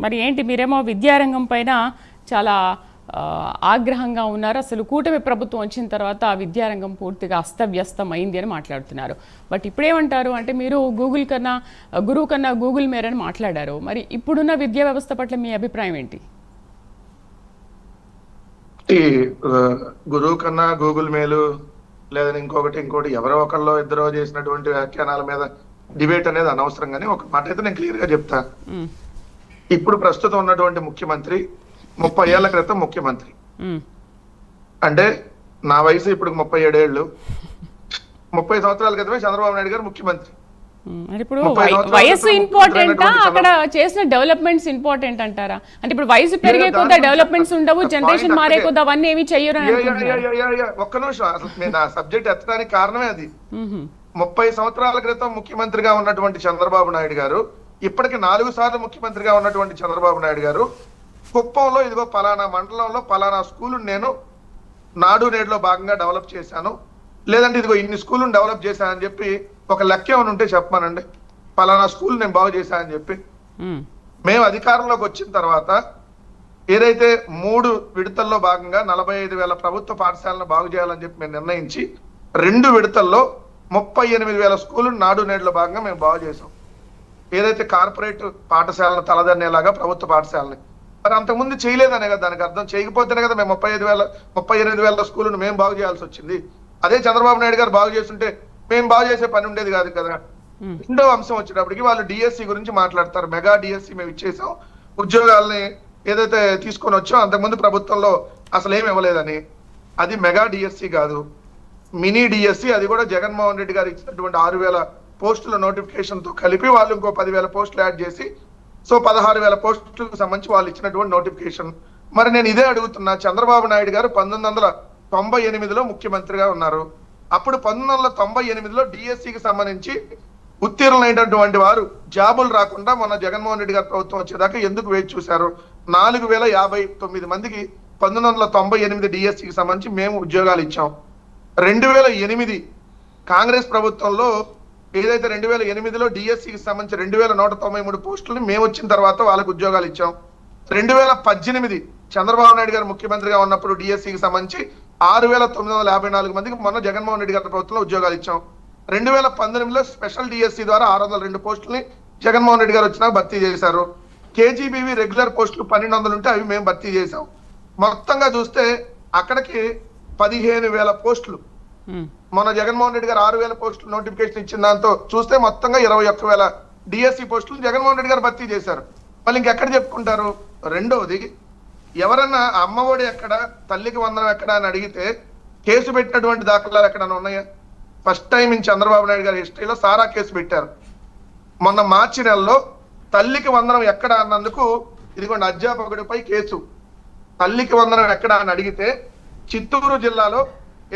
మరి ఏంటి మీరేమో విద్యారంగం పైన చాలా ఆగ్రహంగా ఉన్నారు. అసలు కూటమి ప్రభుత్వం వచ్చిన తర్వాత విద్యారంగం పూర్తిగా అస్తవ్యస్తం అయింది అని మాట్లాడుతున్నారు. బట్ ఇప్పుడేమంటారు అంటే మీరు గురువు కన్నా గూగుల్ మేరని మాట్లాడారు. మరి ఇప్పుడున్న విద్యా వ్యవస్థ పట్ల మీ అభిప్రాయం ఏంటి? గురువు కన్నా గూగుల్ మేలు లేదని ఇంకోటి ఎవరో ఒకళ్ళు ఇద్దరో చేసినటువంటి వ్యాఖ్యానాల మీద డిబేట్ అనేది అనవసరం. కానీ ఒక మాట అయితే నేను క్లియర్ గా చెప్తా. ఇప్పుడు ప్రస్తుతం ఉన్నటువంటి ముఖ్యమంత్రి 30 ఏళ్ల క్రితం ముఖ్యమంత్రి. అంటే నా వయసు ఇప్పుడు 37 ఏళ్ళు. 30 సంవత్సరాల క్రితమే చంద్రబాబు నాయుడు గారు ముఖ్యమంత్రి. ఇప్పుడు వయసు ఇంపార్టెంటా అక్కడ చేసిన డెవలప్మెంట్స్ ఇంపార్టెంట్ అంటారా? అంటే ఇప్పుడు వయసు పెరిగే కొద్దా డెవలప్మెంట్స్ ఉండవు, జనరేషన్ మారే కొద్దా అవన్నీ ఏమి చెయ్యరు. ఒక్క నిమిషం, అసలు నేను ఆ సబ్జెక్ట్ ఎత్తడానికి కారణమే అది. 30 సంవత్సరాల క్రితం ముఖ్యమంత్రిగా ఉన్నటువంటి చంద్రబాబు నాయుడు గారు, ఇప్పటికి 4 సార్లు ముఖ్యమంత్రిగా ఉన్నటువంటి చంద్రబాబు నాయుడు గారు కుప్పంలో ఇదిగో పలానా మండలంలో పలానా స్కూలు నేను నాడు నేడులో భాగంగా డెవలప్ చేశాను, లేదంటే ఇదిగో ఇన్ని స్కూళ్ళను డెవలప్ చేశానని చెప్పి ఒక లెక్క ఏమైనా ఉంటే చెప్పమానండి. పలానా స్కూల్ నేను బాగు చేశానని చెప్పి. మేము అధికారంలోకి వచ్చిన తర్వాత ఏదైతే 3 విడతల్లో భాగంగా 45,000 ప్రభుత్వ పాఠశాలను బాగు చేయాలని చెప్పి మేము నిర్ణయించి 2 విడతల్లో 38,000 స్కూలు నాడు నేడులో భాగంగా మేము బాగు చేసాం. ఏదైతే కార్పొరేట్ పాఠశాలను తలదన్నేలాగా ప్రభుత్వ పాఠశాలని మరి అంతకుముందు చేయలేదనే కదా దానికి అర్థం. చేయకపోతేనే కదా మేము 38,000 స్కూళ్ళను మేము బాగు చేయాల్సి వచ్చింది. అదే చంద్రబాబు నాయుడు గారు బాగు చేస్తుంటే మేము బాగు చేసే పని ఉండేది కాదు కదా. రెండో అంశం వచ్చేటప్పటికి వాళ్ళు డిఎస్సి గురించి మాట్లాడతారు. మెగా డిఎస్సి మేము ఇచ్చేసాం, ఉద్యోగాలని ఏదైతే తీసుకొని వచ్చాం అంతకుముందు ప్రభుత్వంలో అసలు ఏమి ఇవ్వలేదని. అది మెగా డిఎస్సి కాదు, మినీ డిఎస్సి. అది కూడా జగన్మోహన్ రెడ్డి గారు ఇచ్చినటువంటి 6,000 పోస్టుల నోటిఫికేషన్ తో కలిపి వాళ్ళు ఇంకో 10,000 పోస్టులు యాడ్ చేసి 16,000 పోస్టులకు సంబంధించి వాళ్ళు ఇచ్చినటువంటి నోటిఫికేషన్. మరి నేను ఇదే అడుగుతున్నా, చంద్రబాబు నాయుడు గారు 1998లో ముఖ్యమంత్రిగా ఉన్నారు. అప్పుడు 1998లో డిఎస్సికి సంబంధించి ఉత్తీర్ణులైనటువంటి వారు జాబులు రాకుండా మొన్న జగన్మోహన్ రెడ్డి గారి ప్రభుత్వం వచ్చేదాకా ఎందుకు వేచి చూశారు? 4,059 మందికి 1998 డిఎస్సికి సంబంధించి మేము ఉద్యోగాలు ఇచ్చాం. 2008 కాంగ్రెస్ ప్రభుత్వంలో ఏదైతే 2008లో డిఎస్సికి సంబంధించి 2,193 పోస్టులని మేము వచ్చిన తర్వాత వాళ్ళకి ఉద్యోగాలు ఇచ్చాం. 2018 చంద్రబాబు నాయుడు గారు ముఖ్యమంత్రిగా ఉన్నప్పుడు డిఎస్సికి సంబంధించి 6,954 మందికి మొన్న జగన్మోహన్ రెడ్డి గారి ప్రభుత్వంలో ఉద్యోగాలు ఇచ్చాం. 2019లో స్పెషల్ డిఎస్సి ద్వారా 602 పోస్టులని జగన్మోహన్ రెడ్డి గారు వచ్చినా భర్తీ చేశారు. కేజీబీవీ రెగ్యులర్ పోస్టులు 1,200 ఉంటే అవి మేము భర్తీ చేశాం. మొత్తంగా చూస్తే అక్కడికి 15,000 పోస్టులు. మన జగన్మోహన్ రెడ్డి గారు 6,000 పోస్టులు నోటిఫికేషన్ ఇచ్చిన దాంతో చూస్తే మొత్తంగా 21,000 డిఎస్సి పోస్టులు జగన్మోహన్ రెడ్డి గారు భర్తీ చేశారు. మళ్ళీ ఇంకెక్కడ చెప్పుకుంటారు? రెండోది, ఎవరన్నా అమ్మఒడి ఎక్కడ, తల్లికి వందనం ఎక్కడ అని అడిగితే కేసు పెట్టినటువంటి దాఖలాలు ఎక్కడన్నా ఉన్నాయా? First time in Chandrababu Naidu గారి హిస్టరీలో సారా కేసు పెట్టారు. మొన్న మార్చి నెలలో తల్లికి వందనం ఎక్కడ అన్నందుకు ఇదిగోండి అధ్యాపకుడిపై కేసు. తల్లికి వందనం ఎక్కడ అని అడిగితే చిత్తూరు జిల్లాలో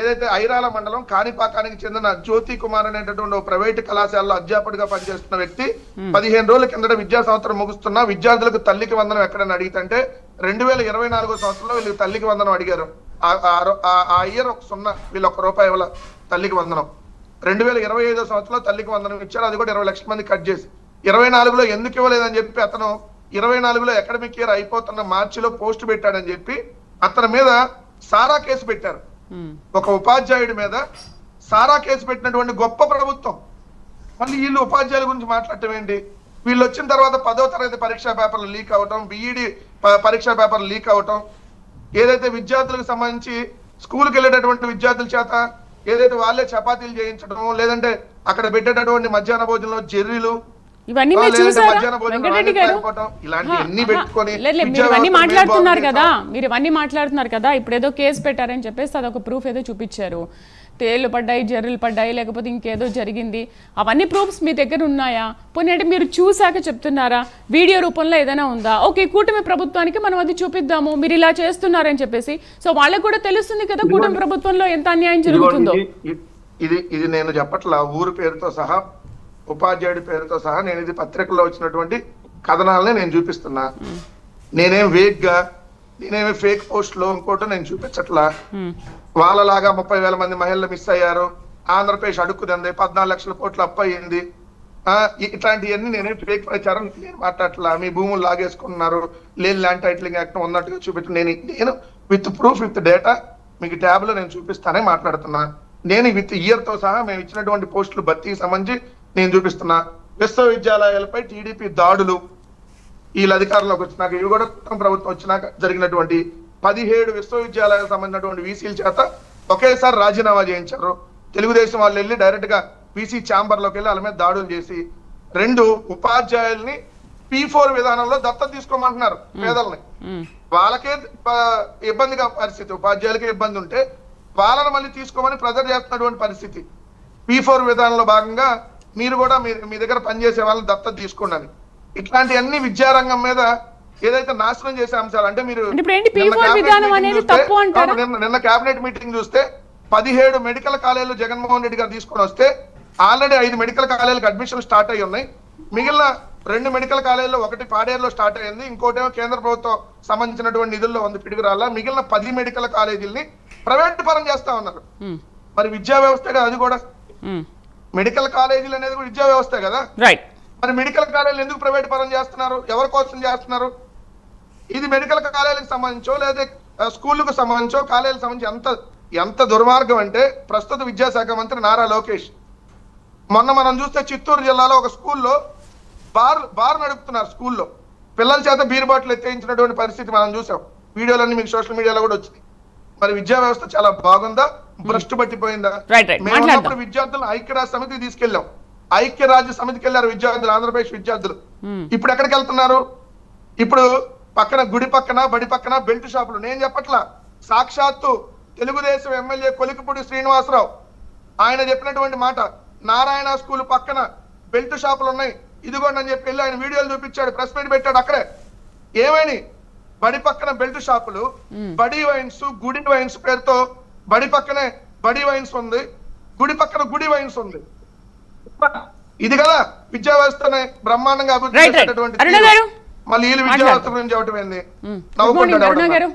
ఏదైతే ఐరాల మండలం కాణిపాకానికి చెందిన జ్యోతి కుమార్ అనేటటువంటి ప్రైవేటు కళాశాలలో అధ్యాపకుడిగా పనిచేస్తున్న వ్యక్తి 15 రోజుల కిందట విద్యా సంవత్సరం ముగుస్తున్న విద్యార్థులకు తల్లికి వందనం ఎక్కడని అడిగితే 2024 సంవత్సరంలో వీళ్ళకి తల్లికి వందనం అడిగారు. ఆ ఇయర్ ఒక 0 వీళ్ళు ₹1 ఇవ్వాల తల్లికి వందనం. 2025 సంవత్సరంలో తల్లికి వందనం ఇచ్చారు, అది కూడా 20 లక్షల మంది కట్ చేసి. 24లో ఎందుకు ఇవ్వలేదని చెప్పి అతను 24లో అకాడమిక్ ఇయర్ అయిపోతున్న మార్చిలో పోస్ట్ పెట్టాడని చెప్పి అతని మీద సారా కేసు పెట్టారు. ఒక ఉపాధ్యాయుడి మీద సారా కేసు పెట్టినటువంటి గొప్ప ప్రభుత్వం. మళ్ళీ వీళ్ళు ఉపాధ్యాయుల గురించి మాట్లాడటం ఏంటి? వీళ్ళు వచ్చిన తర్వాత 10వ తరగతి పరీక్షా పేపర్లు లీక్ అవటం, బిఈడి పరీక్షా పేపర్లు లీక్ అవటం, ఏదైతే విద్యార్థులకు సంబంధించి స్కూల్కి వెళ్ళేటటువంటి విద్యార్థుల చేత ఏదైతే వాళ్ళే చపాతీలు చేయించడం, లేదంటే అక్కడ పెట్టేటటువంటి మధ్యాహ్న భోజనంలో జెర్రీలు, ఇవన్నీ మాట్లాడుతున్నారు కదా. ఇప్పుడు ఏదో కేసు పెట్టారని చెప్పేసి అదొక ప్రూఫ్ ఏదో చూపించారు. తేళ్లు పడ్డాయి, జర్రీలు పడ్డాయి, లేకపోతే ఇంకేదో జరిగింది, అవన్నీ ప్రూఫ్స్ మీ దగ్గర ఉన్నాయా? పోనీ అంటే మీరు చూసాక చెప్తున్నారా? వీడియో రూపంలో ఏదైనా ఉందా? ఓకే, కూటమి ప్రభుత్వానికి మనం అది చూపిద్దాము, మీరు ఇలా చేస్తున్నారని చెప్పేసి. సో వాళ్ళకి కూడా తెలుస్తుంది కదా కూటమి ప్రభుత్వంలో ఎంత అన్యాయం జరుగుతుందో. ఇది నేను చెప్పట్లా, ఊరు పేరుతో సహా ఉపాధ్యాయుడి పేరుతో సహా నేను ఇది పత్రికల్లో వచ్చినటువంటి కథనాలని నేను చూపిస్తున్నా. నేనేమి ఫేక్ పోస్ట్ లో ఇంకోటో నేను చూపించట్లా. వాళ్ళలాగా 30,000 మంది మహిళలు మిస్ అయ్యారు, ఆంధ్రప్రదేశ్ అడుక్కుదంది, 14 లక్షల కోట్లు అప్పు అయ్యింది, ఇట్లాంటివన్నీ నేనే ఫేక్ ప్రచారం నేను మాట్లాడట్లా. మీ భూములు లాగేసుకున్నారు, లేదు ల్యాండ్ టైటిలింగ్ యాక్ట్ ఉన్నట్టుగా చూపెట్టి నేను విత్ ప్రూఫ్ విత్ డేటా మీకు ట్యాబ్ లో నేను చూపిస్తానే మాట్లాడుతున్నా. నేను విత్ ఇయర్ తో సహా మేము ఇచ్చినటువంటి పోస్టులు భర్తీకి సంబంధించి నేను చూపిస్తున్నా. విశ్వవిద్యాలయాలపై టీడీపీ దాడులు వీళ్ళ అధికారంలోకి వచ్చినాక, ఇవి కూడా ప్రభుత్వం వచ్చినాక జరిగినటువంటి 17 విశ్వవిద్యాలయాలకు సంబంధించినటువంటి వీసీల చేత ఒకేసారి రాజీనామా చేయించారు. తెలుగుదేశం వాళ్ళు వెళ్ళి డైరెక్ట్ గా వీసీ ఛాంబర్ లోకి వెళ్ళి వాళ్ళ మీద దాడులు చేసి 2 ఉపాధ్యాయుల్ని P4 విధానంలో దత్తత తీసుకోమంటున్నారు. పేదల్ని వాళ్ళకే ఇబ్బందిగా పరిస్థితి, ఉపాధ్యాయులకే ఇబ్బంది ఉంటే వాళ్ళని మళ్ళీ తీసుకోమని ప్రెజర్ చేస్తున్నటువంటి పరిస్థితి. P4 విధానంలో భాగంగా మీరు కూడా మీ దగ్గర పనిచేసే వాళ్ళని దత్తత తీసుకోండి. ఇట్లాంటివన్నీ విద్యారంగం మీద ఏదైతే నాశనం చేసే అంశాలు అంటే మీరు నిన్న కేబినెట్ మీటింగ్ చూస్తే 17 మెడికల్ కాలేజీలు జగన్మోహన్ రెడ్డి గారు తీసుకొని వస్తే ఆల్రెడీ 5 మెడికల్ కాలేజీలకు అడ్మిషన్ స్టార్ట్ అయ్యి ఉన్నాయి. మిగిలిన 2 మెడికల్ కాలేజీలో ఒకటి పాడేరులో స్టార్ట్ అయ్యింది, ఇంకోటేమో కేంద్ర ప్రభుత్వం సంబంధించినటువంటి నిధుల్లో ఉంది పిడుగురాళ్ళ. మిగిలిన 10 మెడికల్ కాలేజీలని ప్రైవేట్ పరం చేస్తా ఉన్నారు. మరి విద్యా వ్యవస్థ కదా అది కూడా, మెడికల్ కాలేజీలు అనేది కూడా విద్యా వ్యవస్థే కదా. మరి మెడికల్ కాలేజీలు ఎందుకు ప్రైవేట్ పరం చేస్తున్నారు? ఎవరి కోసం చేస్తున్నారు? ఇది మెడికల్ కాలేజీలకు సంబంధించో లేదా స్కూళ్ళకు సంబంధించో కాలేజీలకు సంబంధించి ఎంత దుర్మార్గం అంటే ప్రస్తుత విద్యాశాఖ మంత్రి నారా లోకేష్ మొన్న మనం చూస్తే చిత్తూరు జిల్లాలో ఒక స్కూల్లో బార్ నడుపుతున్నారు. స్కూల్లో పిల్లల చేత బీర్ బాటిల్ ఎత్తేయించినటువంటి పరిస్థితి మనం చూసాం. వీడియోలన్నీ మీకు సోషల్ మీడియాలో కూడా వచ్చింది. మరి విద్యా వ్యవస్థ చాలా బాగుందా, భ్రష్టు పట్టిపోయిందా? మేము ఉన్నప్పుడు విద్యార్థులను ఐక్యరాజ్య సమితికి తీసుకెళ్లాం. ఐక్యరాజ్య సమితికి వెళ్ళారు విద్యార్థులు, ఆంధ్రప్రదేశ్ విద్యార్థులు. ఇప్పుడు ఎక్కడికి వెళ్తున్నారు? ఇప్పుడు పక్కన గుడి పక్కన బడి పక్కన బెల్ట్ షాపులు. నేను చెప్పట్లా, సాక్షాత్తు తెలుగుదేశం ఎమ్మెల్యే కొలికిపూడి శ్రీనివాసరావు ఆయన చెప్పినటువంటి మాట. నారాయణ స్కూల్ పక్కన బెల్ట్ షాపులు ఉన్నాయి, ఇదిగోండి అని చెప్పి వెళ్ళి ఆయన వీడియోలు చూపించాడు, ప్రెస్ మీట్ పెట్టాడు. అక్కడే ఏమైనా బడి పక్కన బెల్ట్ షాపులు, బడి వైన్స్, గుడి వైన్స్ పేరుతో బడి పక్కనే బడి వైన్స్ ఉంది, గుడి పక్కన గుడి వైన్స్ ఉంది. ఇది కదా విద్యా వ్యవస్థని బ్రహ్మాండంగా అభివృద్ధి చేసేటటువంటి. మళ్ళీ వీళ్ళు విద్యా వ్యవస్థ గురించి చెప్పటం ఏంది? నవ్వుకుంటాడు.